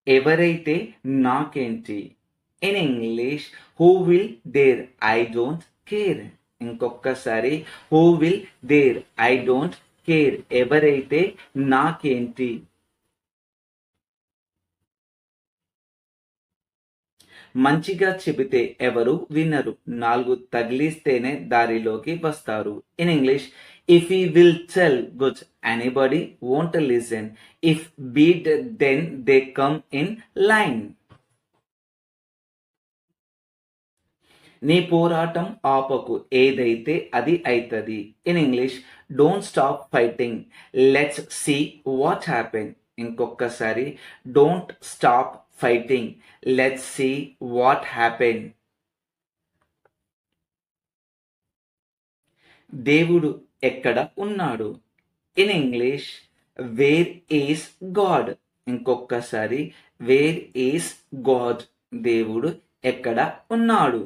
ఎవరైతే నాకేంటి. In English who will there I don't care. ఇంకొకసారి who will there I don't care. ఎవరైతే నాకేంటి. మంచిగా చెబితే ఎవరు వినరు. 4 తగిలిస్తేనే దారిలోకి వస్తారు. In English if you will tell good anybody won't listen. If beat then they come in line. నీ పోరాటం ఆపకు, ఏదైతే అది అయితది. In English don't stop fighting, let's see what happen. ఇంకొకసారి don't stop fighting, let's see what happen. దేవుడు ఎక్కడ ఉన్నాడు. In English where is God. ఇంకొకసారి వేర్ ఈస్ గాడ్. దేవుడు ఎక్కడ ఉన్నాడు.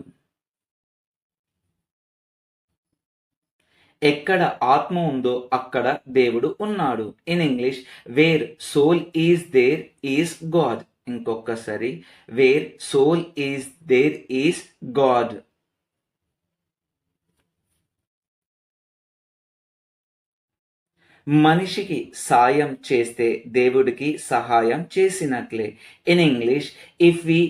ఎక్కడ ఆత్మ ఉందో అక్కడ దేవుడు ఉన్నాడు. In English where soul is there is God. ఇంకొకసారి where soul is there is God. మనిషికి సాయం చేస్తే దేవుడికి సహాయం చేసినట్లే. In English if we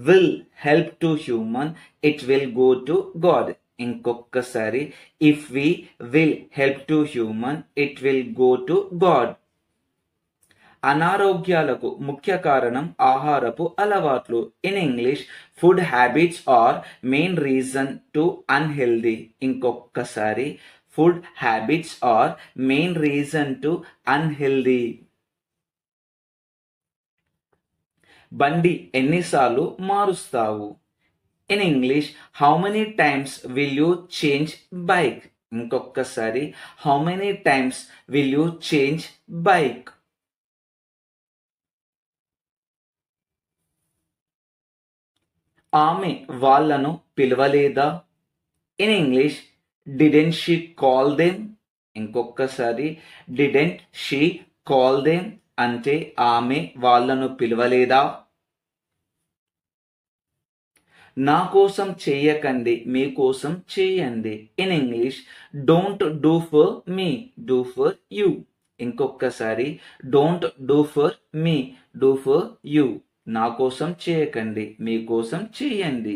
will help to human it will go to God. ఇంకొకసారి if we will help to human it will go to God. అనారోగ్యాలకు ముఖ్య కారణం ఆహారపు అలవాట్లు. In English food habits are main reason to unhealthy. ఇంకొకసారి food habits are main reason to unhealthy. బండి ఎన్నిసార్లు మారుస్తావు. In English how many times will you change bike. ఇంకొకసారి how many times will you change bike. ఆమె వాళ్ళను పిలవలేదా. In English didn't she call them. ఇంకొకసారి didn't she call them అంటే ఆమె వాళ్ళను పిలవలేదా. నా కోసం చేయకండి, మీకోసం చేయండి. In English don't do for me, do for you. ఇంకొకసారి don't do for me, do for you. నా కోసం చేయకండి, మీకోసం చేయండి.